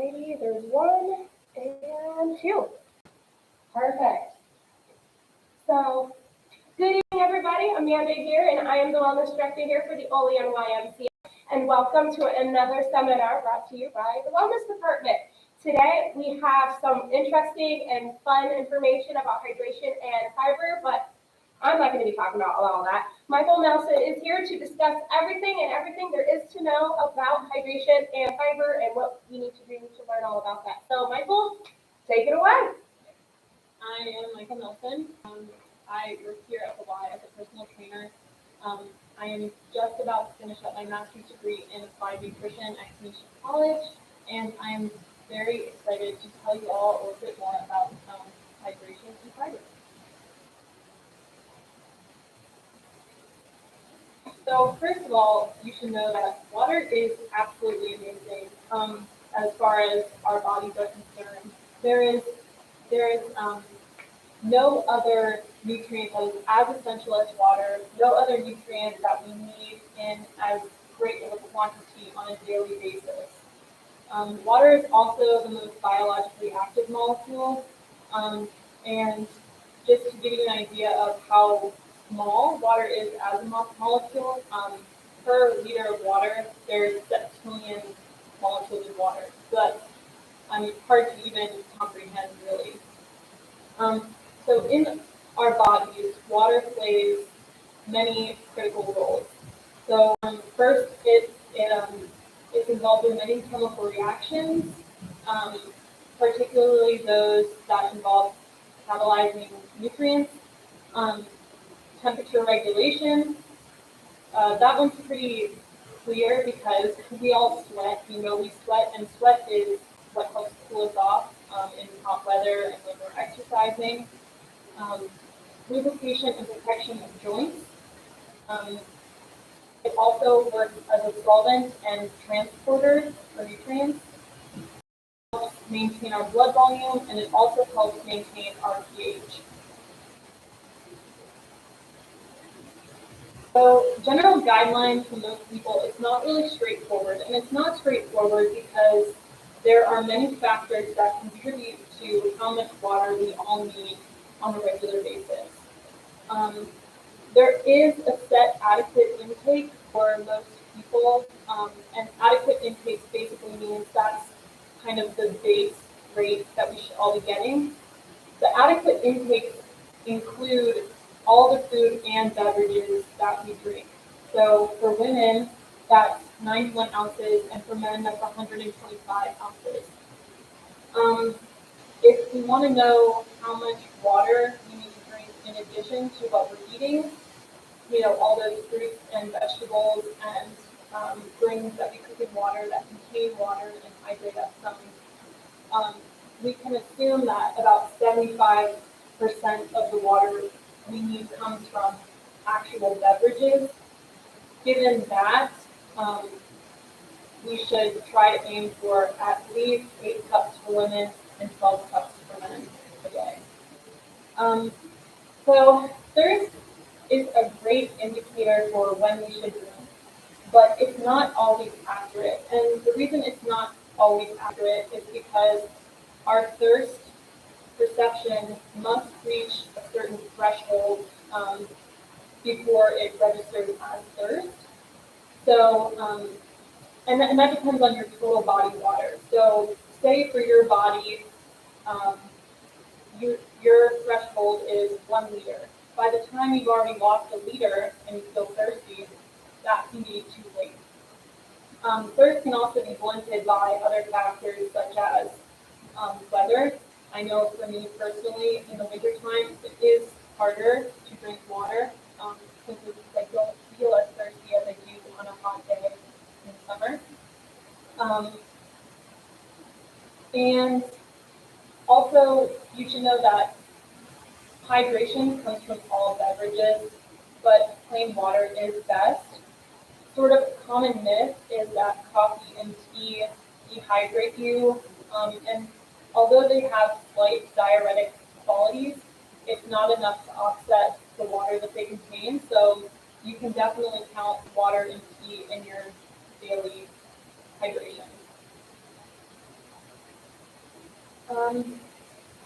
Alrighty, there's one and two. Perfect. So, good evening, everybody. Amanda here, and I am the Wellness Director here for the Olean YMCA. And welcome to another seminar brought to you by the Wellness Department. Today, we have some interesting and fun information about hydration and fiber, but I'm not going to be talking about all that. Michael Nelson is here to discuss everything there is to know about hydration and fiber and what we need to do to learn all about that. So, Michael, take it away. I am Michael Nelson. I work here at the Y as a personal trainer. I am just about to finish up my master's degree in applied nutrition at Canisius College, and I am very excited to tell you all a little bit more about hydration and fiber. So first of all, you should know that water is absolutely amazing as far as our bodies are concerned. There is no other nutrient that is as essential as water, no other nutrient that we need in as great of a quantity on a daily basis. Water is also the most biologically active molecule, and just to give you an idea of how small water is as a molecule, per liter of water, there's 7 molecules of water. So that's hard to even comprehend, really. So in our bodies, water plays many critical roles. So first, it's involved in many chemical reactions, particularly those that involve metabolizing nutrients, temperature regulation. That one's pretty clear because we all sweat. You know, we sweat, and sweat is what helps cool us off in hot weather and when we're exercising. Lubrication and protection of joints. It also works as a solvent and transporter for nutrients. It helps maintain our blood volume, and it also helps maintain our pH. So general guidelines for most people, it's not really straightforward, and it's not straightforward because there are many factors that contribute to how much water we all need on a regular basis. There is a set adequate intake for most people, and adequate intake basically means that's kind of the base rate that we should all be getting. The adequate intakes include all the food and beverages that we drink. So for women, that's 91 ounces, and for men, that's 125 ounces. If we want to know how much water we need to drink in addition to what we're eating, you know, all those fruits and vegetables and grains that we cook in water that contain water and hydrate us some, we can assume that about 75% of the water we need comes from actual beverages. Given that, we should try to aim for at least 8 cups for women and 12 cups for men a day. So thirst is a great indicator for when we should drink, but it's not always accurate. And the reason it's not always accurate is because our thirst perception must reach a certain threshold before it registers as thirst. So, and that depends on your total body water. So, say for your body, your threshold is 1 liter. By the time you've already lost a liter and you feel thirsty, that can be too late. Thirst can also be blunted by other factors such as weather. I know for me personally, in the wintertime, it is harder to drink water simply because I don't feel as thirsty as I do on a hot day in summer. And also, you should know that hydration comes from all beverages, but plain water is best. Sort of common myth is that coffee and tea dehydrate you, and although they have slight diuretic qualities, it's not enough to offset the water that they contain. So you can definitely count water and tea in your daily hydration.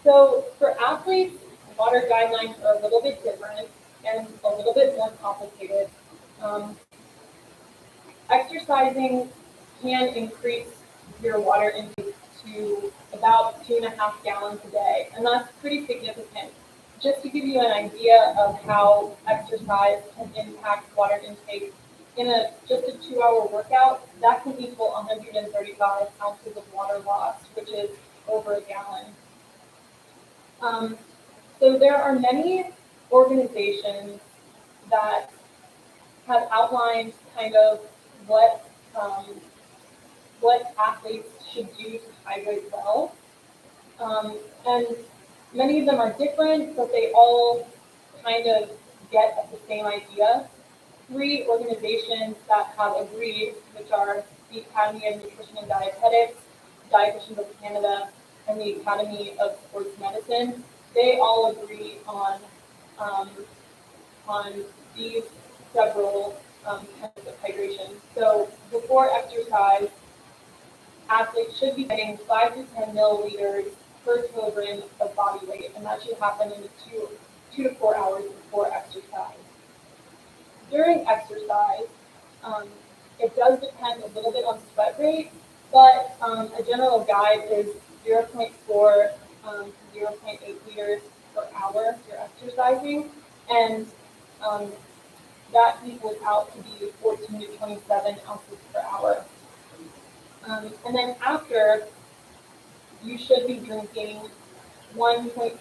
So for athletes, water guidelines are a little bit different and a little bit more complicated. Um, Exercising can increase your water intake to about 2.5 gallons a day, and that's pretty significant. Just to give you an idea of how exercise can impact water intake, in just a 2-hour workout, that can equal 135 ounces of water lost, which is over a gallon. Um, so there are many organizations that have outlined kind of what um, what athletes should do to hydrate well. And many of them are different, but they all kind of get at the same idea. Three organizations that have agreed, which are the Academy of Nutrition and Dietetics, Dietitians of Canada, and the Academy of Sports Medicine, they all agree um, on these several kinds of hydration. So before exercise, athletes should be getting 5 to 10 milliliters per kilogram of body weight, and that should happen in the 2 to 4 hours before exercise. During exercise, um, it does depend a little bit on sweat rate, but a general guide is 0.4 to 0.8 liters per hour if you're exercising, and um, that equals out to be 14 to 27 ounces per hour. And then after, you should be drinking 1.25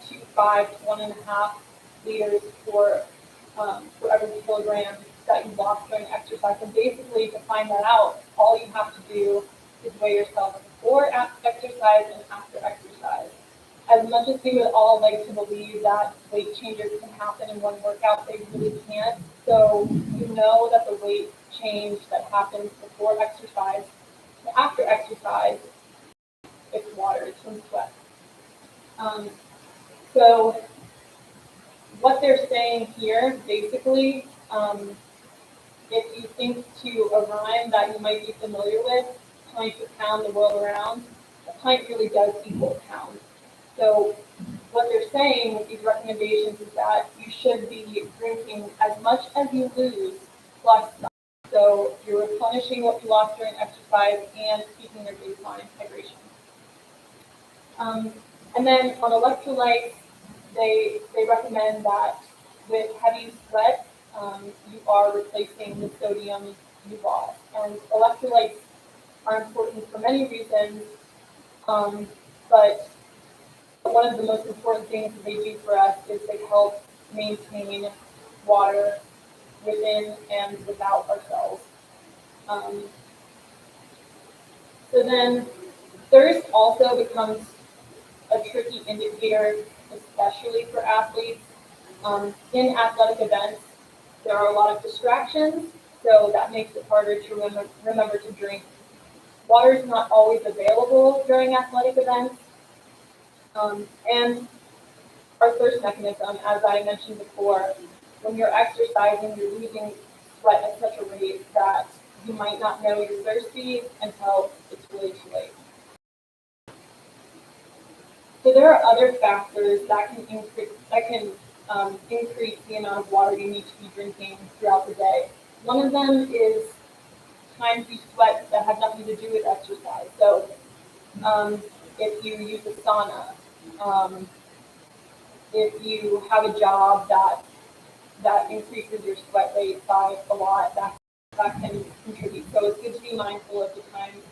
to 1.5 liters for every kilogram that you lost during exercise. And basically, to find that out, all you have to do is weigh yourself before exercise and after exercise. As much as we would all like to believe that weight changes can happen in one workout, they really can't. So you know that the weight change that happens before exercise and after exercise, it's water, it's from sweat. Um, so what they're saying here, basically, if you think to a rhyme that you might be familiar with, pint to pound the world around, a pint really does equal a pound. So what they're saying with these recommendations is that you should be drinking as much as you lose plus some. So you're replenishing what you lost during exercise and keeping your baseline hydration. And then on electrolytes, they recommend that with heavy sweat, you are replacing the sodium you lost. And electrolytes are important for many reasons, but one of the most important things that they do for us is they help maintain water within and without our cells. Um, so then thirst also becomes a tricky indicator, especially for athletes. In athletic events, there are a lot of distractions, so that makes it harder to remember to drink. Water is not always available during athletic events, and our thirst mechanism, as I mentioned before, when you're exercising, you're losing sweat at such a rate that you might not know you're thirsty until it's really too late. So there are other factors that can increase the amount of water you need to be drinking throughout the day. One of them is times you sweat that have nothing to do with exercise. So if you use a sauna, if you have a job that increases your sweat rate by a lot, that can contribute. So it's good to be mindful of the times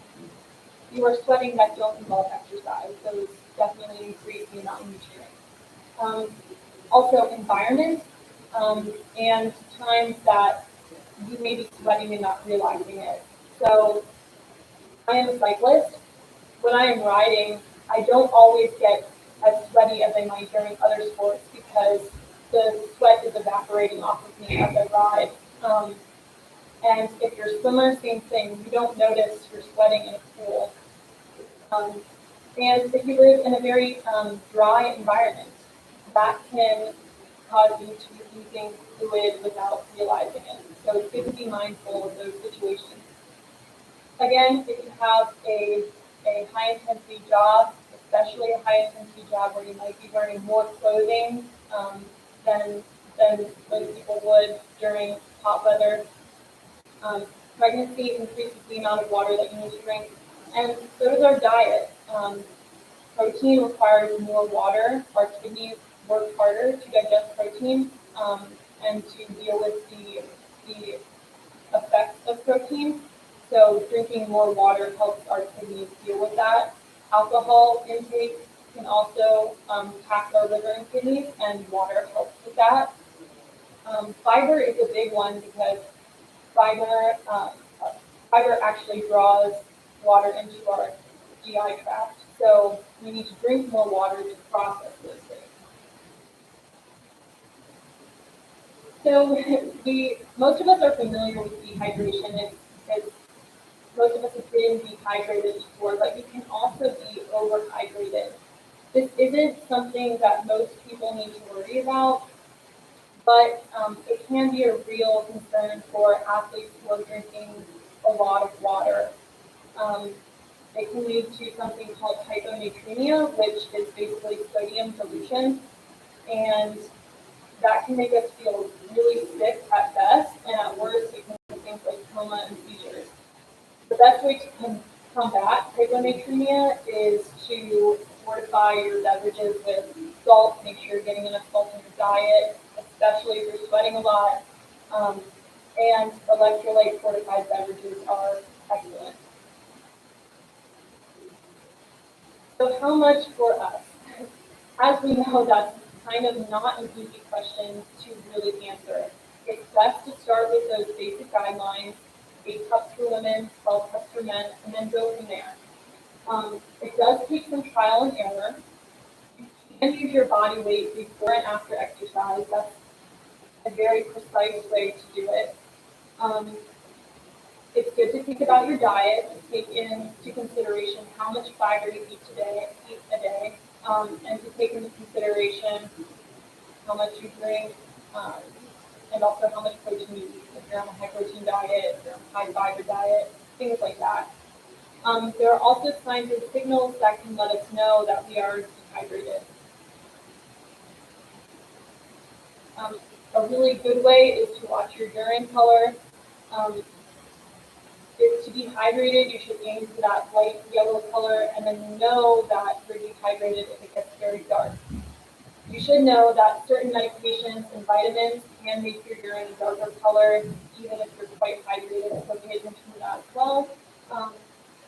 you are sweating that don't involve exercise. Those definitely increase the amount you need to drink. Also, environment and times that you may be sweating and not realizing it. So I am a cyclist. When I am riding, I don't always get as sweaty as I might during other sports because the sweat is evaporating off of me as I ride. And if you're a swimmer, same thing. You don't notice you're sweating in a pool. And if you live in a very dry environment, that can cause you to be losing fluid without realizing it. So it's good to be mindful of those situations. Again, if you have a high intensity job, especially a high intensity job where you might be wearing more clothing than most people would during hot weather. Pregnancy increases the amount of water that you need to drink, and so does our diet. Protein requires more water. Our kidneys work harder to digest protein and to deal with the effects of protein. So drinking more water helps our kidneys deal with that. Alcohol intake can also tax our liver and kidneys, and water helps with that. Fiber is a big one because fiber fiber actually draws water into our GI tract. So we need to drink more water to process those things. So most of us are familiar with dehydration. It's most of us have been dehydrated before, but you can also be overhydrated. This isn't something that most people need to worry about, but it can be a real concern for athletes who are drinking a lot of water. It can lead to something called hyponatremia, which is basically sodium dilution, and that can make us feel really sick at best, and at worst, it can do things like coma and seizures. The best way to combat hyponatremia is to fortify your beverages with salt. Make sure you're getting enough salt in your diet, especially if you're sweating a lot. And electrolyte fortified beverages are excellent. So how much for us? As we know, that's kind of not an easy question to really answer. It's best to start with those basic guidelines, 8 cups for women, 12 cups for men, and then go from there. It does take some trial and error. You can use your body weight before and after exercise. That's a very precise way to do it. It's good to think about your diet, to take into consideration how much fiber you eat a day, and to take into consideration how much you drink, and also how much protein you eat. If you're on a high protein diet, if you're on a high fiber diet, things like that. There are also signs and signals that can let us know that we are dehydrated. A really good way is to watch your urine color. If to be hydrated, you should aim for that light yellow color, and then know that you're dehydrated if it gets very dark. You should know that certain medications and vitamins can make your urine a darker color, even if you're quite hydrated, so pay attention to that as well.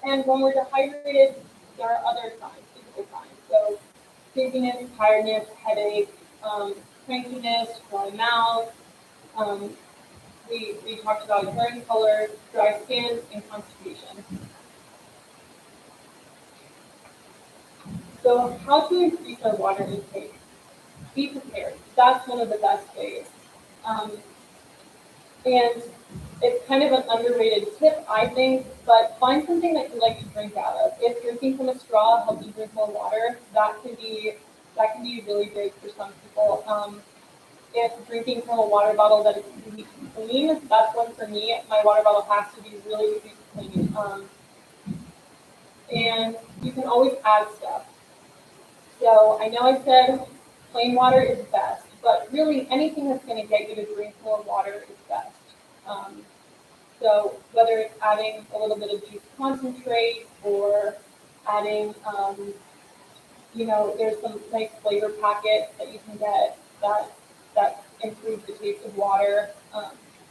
And when we're dehydrated, there are other signs, physical signs. So dizziness, tiredness, headache, crankiness, dry mouth. We talked about urine color, dry skin, and constipation. So how to increase our water intake? Be prepared. That's one of the best ways. And it's kind of an underrated tip, I think, but find something that you like to drink out of. If drinking from a straw helps you drink more water, that can be really big for some people. If drinking from a water bottle that is easy to clean, that's one for me. My water bottle has to be really easy to clean. And you can always add stuff. So I know I said plain water is best, but really anything that's going to get you to drink more water is best. So whether it's adding a little bit of juice concentrate or adding, there's some nice flavor packets that you can get that improve the taste of water.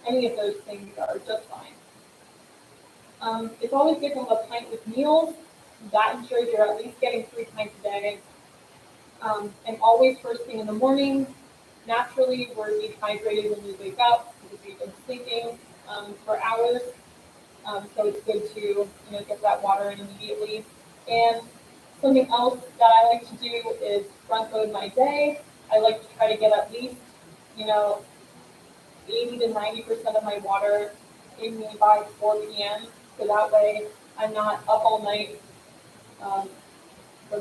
Any of those things are just fine. It's always good to have a pint with meals. That ensures you're at least getting 3 pints a day. And always first thing in the morning. Naturally, we're dehydrated when we wake up because we've been sleeping for hours. So it's good to get that water in immediately. And something else that I like to do is front load my day. I like to try to get at least 80 to 90% of my water in me by 4 p.m. So that way I'm not up all night from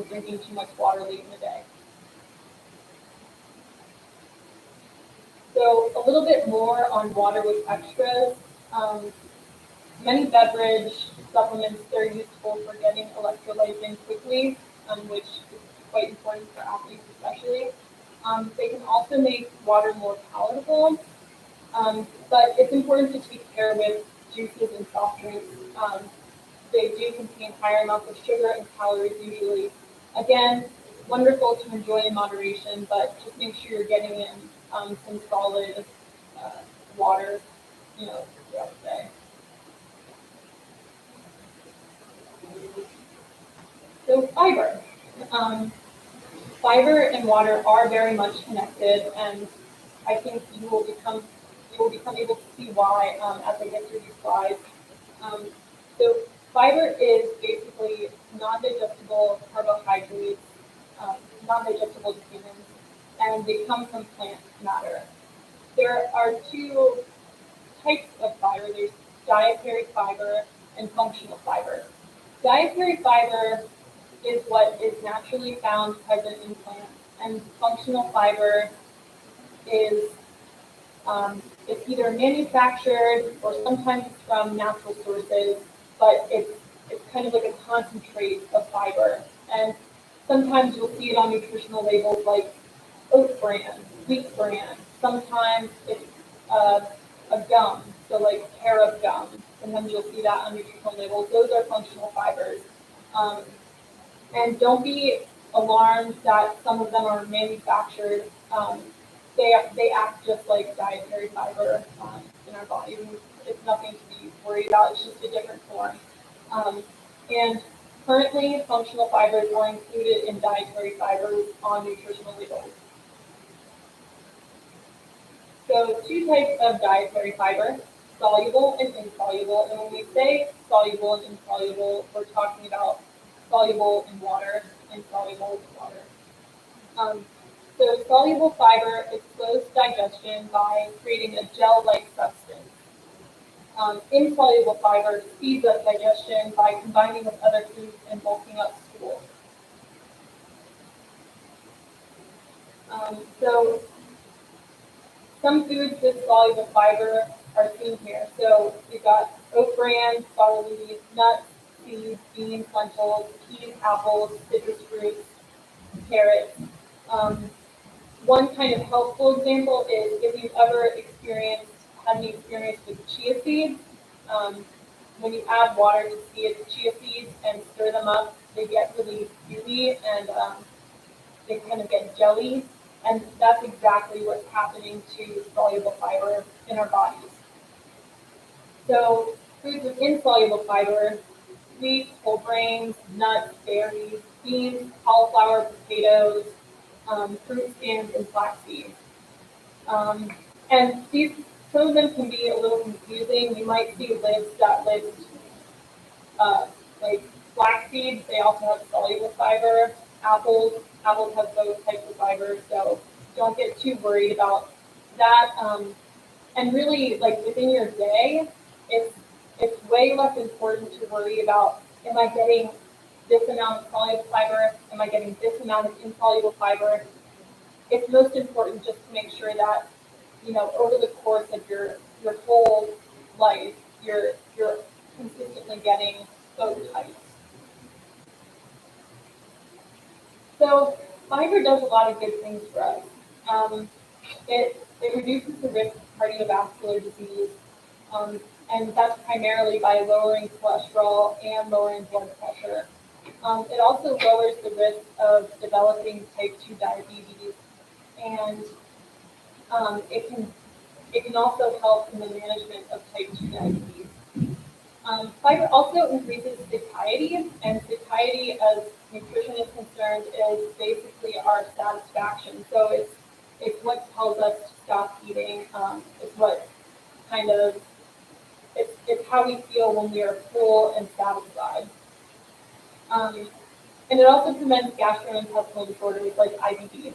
drinking too much water late in the day. So a little bit more on water with extras. Many beverage supplements, they're useful for getting electrolytes in quickly. which is quite important for athletes especially. They can also make water more palatable, but it's important to take care with juices and soft drinks. They do contain higher amounts of sugar and calories usually. Again, wonderful to enjoy in moderation, but just make sure you're getting in some solid uh, water, throughout the day. So fiber. Um, Fiber and water are very much connected, and I think you will become able to see why as I get through these slides. Um, so fiber is basically non-digestible carbohydrates, um, non-digestible to humans, and they come from plant matter. There are two types of fiber. There's dietary fiber and functional fiber. Dietary fiber is what is naturally found present in plants, and functional fiber is it's either manufactured or sometimes from natural sources, but it's kind of like a concentrate of fiber. And sometimes you'll see it on nutritional labels like oat bran, wheat bran. Sometimes it's uh, a gum, so like carob gum. Sometimes you'll see that on nutritional labels. Those are functional fibers. Um, and don't be alarmed that some of them are manufactured. They act just like dietary fiber in our body. It's nothing to be worried about. It's just a different form. Um, and currently, functional fibers are included in dietary fibers on nutritional labels. So two types of dietary fiber, soluble and insoluble. And when we say soluble and insoluble, we're talking about soluble in water, insoluble in water. So soluble fiber it slows digestion by creating a gel-like substance. Insoluble fiber speeds up digestion by combining with other foods and bulking up stool. So some foods with soluble fiber are seen here. So we've got oat bran, barley, nuts, seeds, beans, lentils, peas, apples, citrus fruits, carrots. Um, One kind of helpful example is if you've ever had any experience with chia seeds. Um, when you add water to chia seeds and stir them up, they get really gooey and they kind of get jelly. And that's exactly what's happening to soluble fiber in our bodies. So foods with insoluble fiber, wheat, whole grains, nuts, berries, beans, cauliflower, potatoes, fruit skins, and flax seeds. Um, and some of them can be a little confusing. You might see lists that list like flax seeds. They also have soluble fiber. Apples have both types of fiber, so don't get too worried about that. And really, like within your day, it's way less important to worry about. Am I getting this amount of soluble fiber? Am I getting this amount of insoluble fiber? It's most important just to make sure that over the course of your whole life, you're consistently getting both types. So fiber does a lot of good things for us. It reduces the risk of cardiovascular disease, um, and that's primarily by lowering cholesterol and lowering blood pressure. It also lowers the risk of developing type 2 diabetes, and it can also help in the management of type 2 diabetes. Fiber also increases satiety, and satiety, as nutrition is concerned, is basically our satisfaction. So it's what tells us to stop eating. It's what kind of it's how we feel when we are full and satisfied. Um, and it also prevents gastrointestinal disorders like IBD.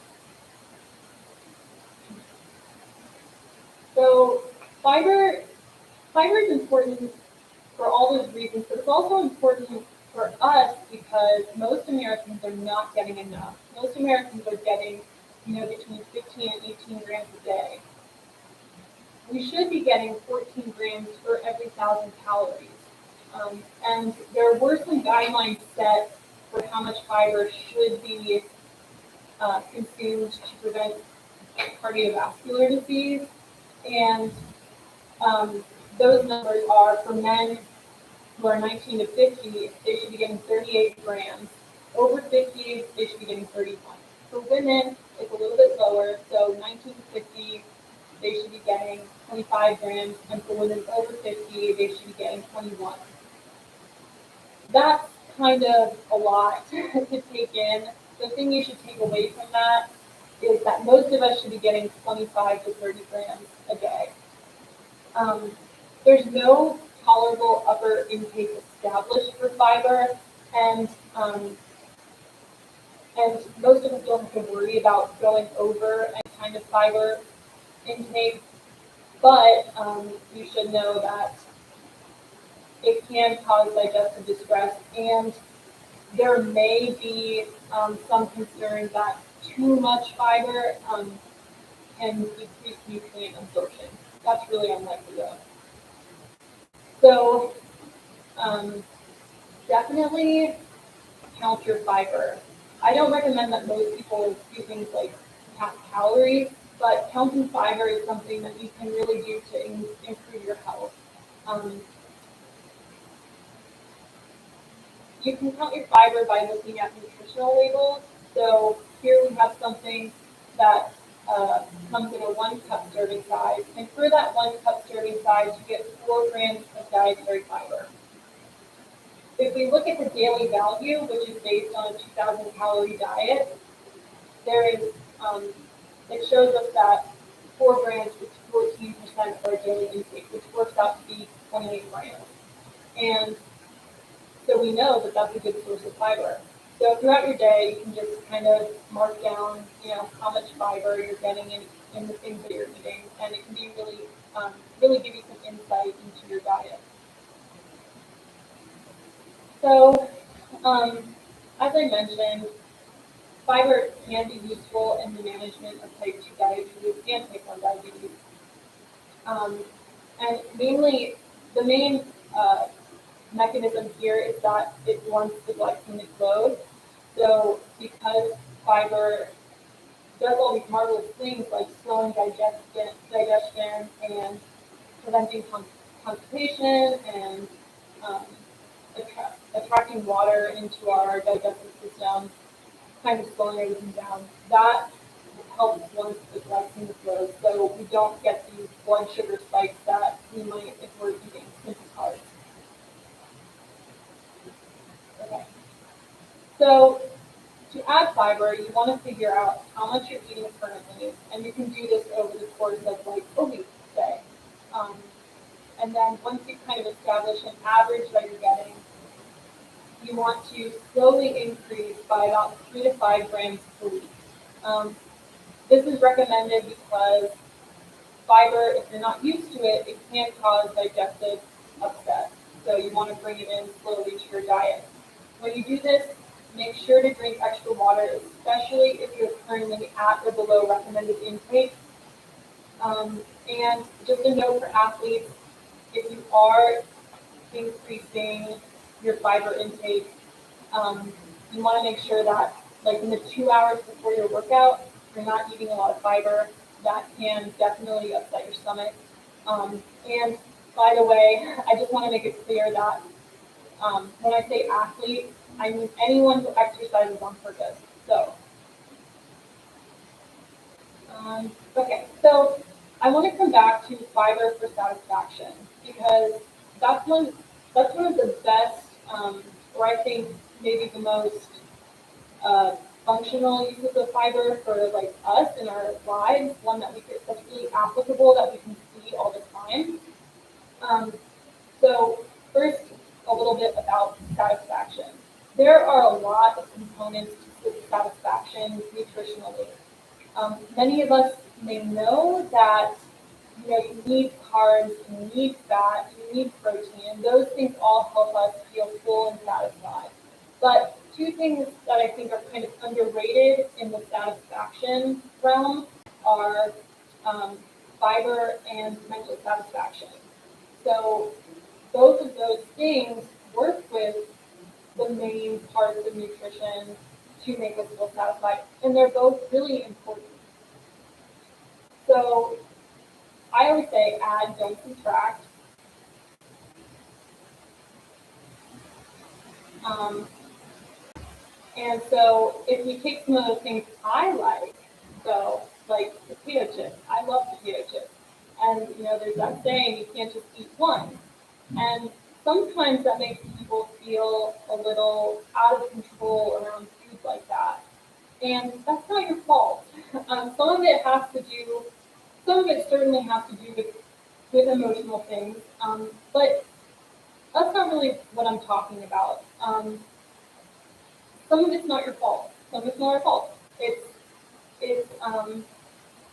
So fiber fiber is important for all those reasons, but it's also important for us because most Americans are not getting enough. Most Americans are getting, between 15 and 18 grams a day. We should be getting 14 grams for every 1,000 calories. And there were some guidelines set for for how much fiber should be consumed to prevent cardiovascular disease. And those numbers are for men who are 19 to 50, they should be getting 38 grams. Over 50, they should be getting 31. For women, it's a little bit lower, so 19 to 50, they should be getting 25 grams, and for women over 50, they should be getting 21. That's kind of a lot to take in. The thing you should take away from that is that most of us should be getting 25 to 30 grams a day. There's no tolerable upper intake established for fiber, and most of us don't have to worry about going over any kind of fiber intake, but you should know that it can cause digestive distress, and there may be some concern that too much fiber can decrease nutrient absorption. That's really unlikely though. So definitely count your fiber. I don't recommend that most people do things like count calories, but counting fiber is something that you can really do to improve your health. You can count your fiber by looking at nutritional labels. So here we have something that comes in a 1 cup serving size. And for that 1 cup serving size, you get 4 grams of dietary fiber. If we look at the daily value, which is based on a 2,000 calorie diet, there is, it shows us that 4 grams is 14% of our daily intake, which works out to be 28 grams. And so we know that that's a good source of fiber. So throughout your day, you can just kind of mark down, how much fiber you're getting in the things that you're eating, and it can be really, really give you some insight into your diet. So, as I mentioned, fiber can be useful in the management of type 2 diabetes and type 1 diabetes. And mainly, the main mechanism here is that it blunts the glycemic load. So because fiber does all these marvelous things like slowing digestion and preventing constipation and attracting water into our digestive system, kind of slowing everything down, that helps blunt the glycemic load so we don't get these blood sugar spikes that we might if we're eating simple carbs. Okay. So to add fiber, you want to figure out how much you're eating currently, and you can do this over the course of like a week, say. And then once you kind of establish an average that you're getting, you want to slowly increase by about 3 to 5 grams per week. This is recommended because fiber, if you're not used to it, it can cause digestive upset. So you want to bring it in slowly to your diet. When you do this, make sure to drink extra water, especially if you're currently at or below recommended intake. And just a note for athletes, if you are increasing your fiber intake, you want to make sure that like in the 2 hours before your workout, you're not eating a lot of fiber. That can definitely upset your stomach. And by the way, I just want to make it clear that when I say athlete, I mean anyone who exercises on purpose. So, okay, so I want to come back to fiber for satisfaction because that's one of the best, or I think maybe the most functional uses of fiber for like us in our lives. One that's really applicable that we can see all the time. So first, a little bit about satisfaction. There are a lot of components to satisfaction nutritionally. Many of us may know that you need carbs, you need fat, you need protein. Those things all help us feel full and satisfied. But two things that I think are kind of underrated in the satisfaction realm are fiber and mental satisfaction. So both of those things work with the main parts of nutrition to make us feel satisfied, and they're both really important. So I always say add, don't subtract. Um, and so if we take some of the things I like, so like potato chips, I love potato chips. And there's that saying, you can't just eat one. And sometimes that makes people feel a little out of control around food like that. And that's not your fault. Some of it has to do, some of it certainly has to do with emotional things. But that's not really what I'm talking about. Some of it's not your fault. Some of it's not our fault. It's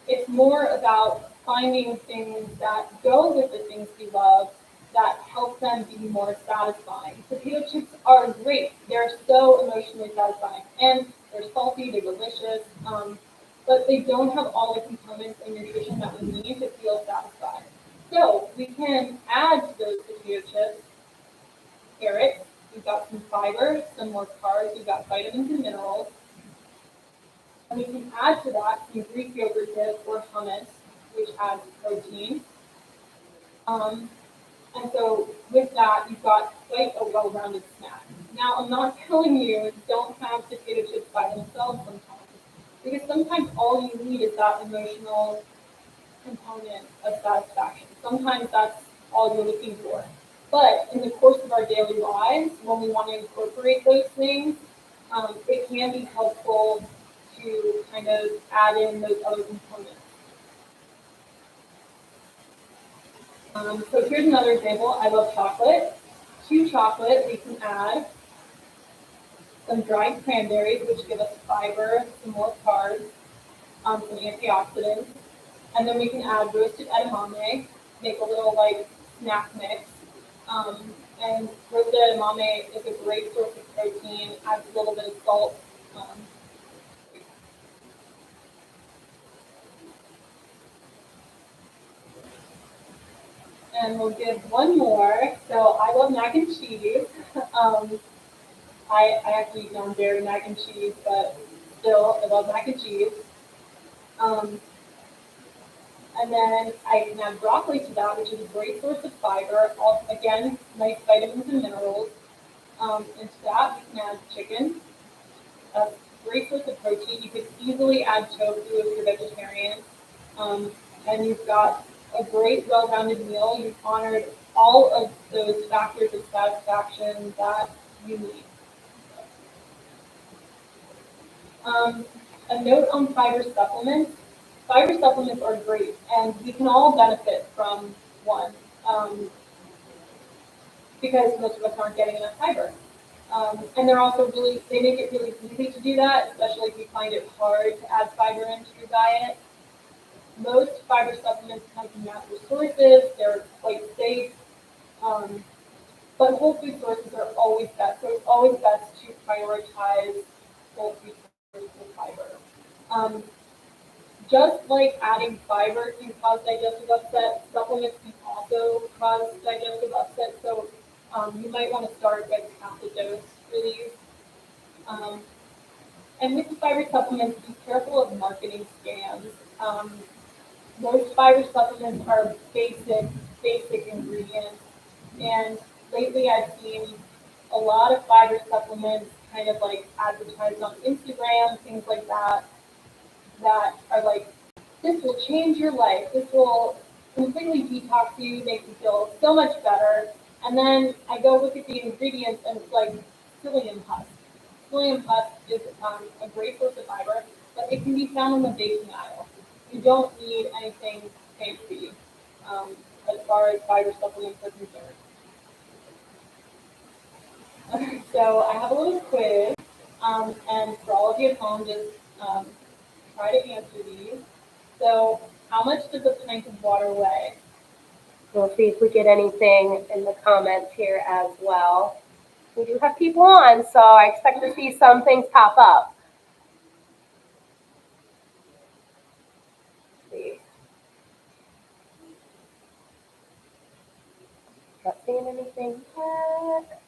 it's more about finding things that go with the things we love that help them be more satisfying. Potato chips are great. They're so emotionally satisfying. And they're salty, they're delicious, but they don't have all the components and nutrition that we need to feel satisfied. So we can add to those potato chips carrots. We've got some fiber, some more carbs, we've got vitamins and minerals. And we can add to that some Greek yogurt dip or hummus, which adds protein. Um, and so with that, you've got quite a well-rounded snack. Now, I'm not telling you don't have potato chips by themselves sometimes, because sometimes all you need is that emotional component of satisfaction. Sometimes that's all you're looking for. But in the course of our daily lives, when we want to incorporate those things, it can be helpful to kind of add in those other components. So here's another example. I love chocolate. To chocolate, we can add some dried cranberries, which give us fiber, some more carbs, some antioxidants. And then we can add roasted edamame, make a little like snack mix. And roasted edamame is a great source of protein, adds a little bit of salt. And we'll give one more. So I love mac and cheese. um, I actually eat non-dairy mac and cheese, but still, I love mac and cheese. Um, and then I can add broccoli to that, which is a great source of fiber. Also, again, nice vitamins and minerals. And to that, we can add chicken. A great source of protein. You could easily add tofu if you're vegetarian. Um, and you've got a great, well-rounded meal. You've honored all of those factors of satisfaction that you need. A note on fiber supplements. Fiber supplements are great, and we can all benefit from one because most of us aren't getting enough fiber. And they're also they make it really easy to do that, especially if you find it hard to add fiber into your diet. Most fiber supplements come from natural sources, they're quite safe, but whole food sources are always best. So it's always best to prioritize whole food sources of fiber. Um, just like adding fiber can cause digestive upset, supplements can also cause digestive upset. So you might want to start with half the dose for these. Um, and with the fiber supplements, be careful of marketing scams. Most fiber supplements are basic ingredients. And lately I've seen a lot of fiber supplements kind of like advertised on Instagram, things like that, that are like, this will change your life. This will completely detox you, make you feel so much better. And then I go look at the ingredients and it's like psyllium husk. Psyllium husk is a great source of fiber, but it can be found in the baking aisle. You don't need anything fancy as far as fiber supplements are concerned. So I have a little quiz, and for all of you at home, just try to answer these. So, how much does a pint of water weigh? We'll see if we get anything in the comments here as well. We do have people on, so I expect to see some things pop up. Let's see. Not seeing anything yet.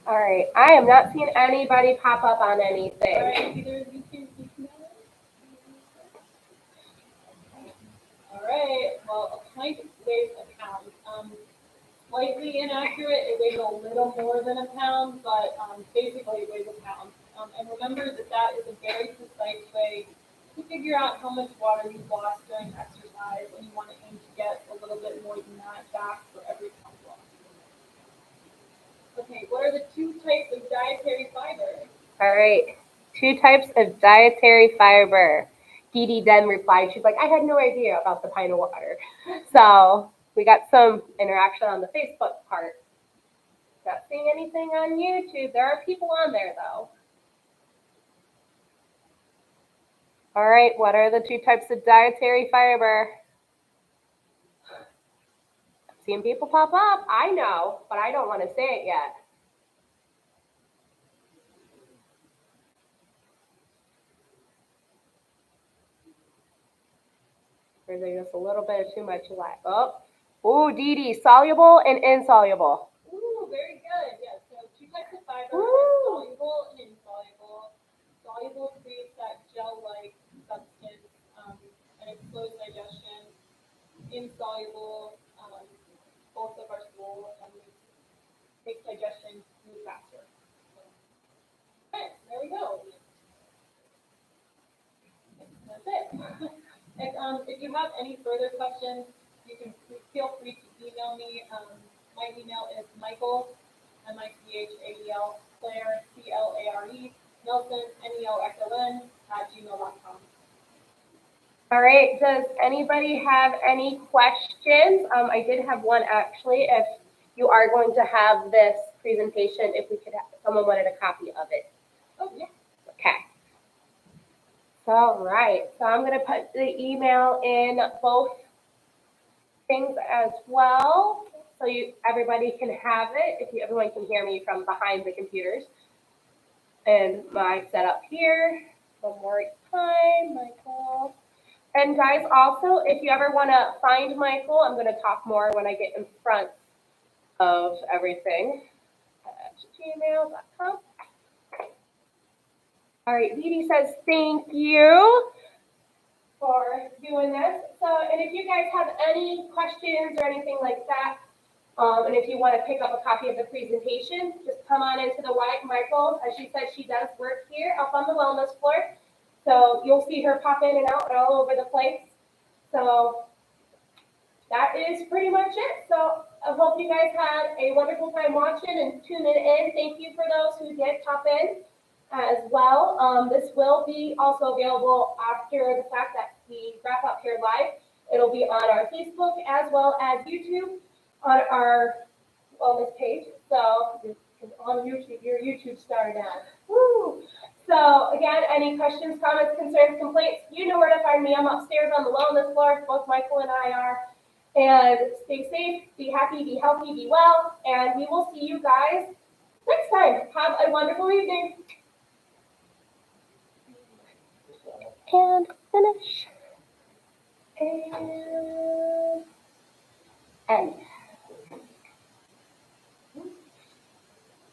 All right, I am not seeing anybody pop up on All anything. right, either of you can email it. All right, well, a pint weighs a pound. Slightly inaccurate, it weighs a little more than a pound, but basically it weighs a pound. And remember that that is a very precise way to figure out how much water you've lost during exercise, and you want to aim to get a little bit more than that back for every pound lost. Okay, what are the two types of dietary fiber? All right, 2 types of dietary fiber. Dee Dee then replied, she's like, I had no idea about the pint of water. So we got some interaction on the Facebook part. Not seeing anything on YouTube. There are people on there though. All right, what are the 2 types of dietary fiber? Seeing people pop up. I know, but I don't want to say it yet. Or is there just a little bit of too much left? Oh, Dee Dee, soluble and insoluble. Ooh, very good. Yes, so 2 types of fiber, Woo! soluble and insoluble. Soluble creates that gel-like substance and it slows digestion. Insoluble, both of our stool and makes digestion move faster. Okay, there we go. That's it. And if you have any further questions, you can feel free to email me. My email is Michael, M-I-C-H-A-E-L, Claire, C-L-A-R-E, Nelson, N-E-L-S-O-N, @gmail.com. All right, does anybody have any questions? I did have one actually. If you are going to have this presentation, if we could have, someone wanted a copy of it. Oh, yeah. Okay. All right, so I'm going to put the email in both things as well, so everybody can have it, everyone can hear me from behind the computers. And my setup here, one more time, Michael. And guys, also, if you ever want to find Michael, I'm going to talk more when I get in front of everything at gmail.com. All right, Dee Dee says thank you for doing this. So, and if you guys have any questions or anything like that, and if you want to pick up a copy of the presentation, just come on into the white. Michael, as she said, she does work here up on the wellness floor. So you'll see her pop in and out all over the place. So that is pretty much it. So I hope you guys had a wonderful time watching and tuning in. Thank you for those who did pop in as well. This will be also available after the fact that we wrap up here live. It'll be on our Facebook as well as YouTube on our wellness page. So on YouTube, you're a YouTube star now. Woo! So again, any questions, comments, concerns, complaints, you know where to find me. I'm upstairs on the wellness floor. Both Michael and I are. And stay safe, be happy, be healthy, be well, and we will see you guys next time. Have a wonderful evening. And finish. And end.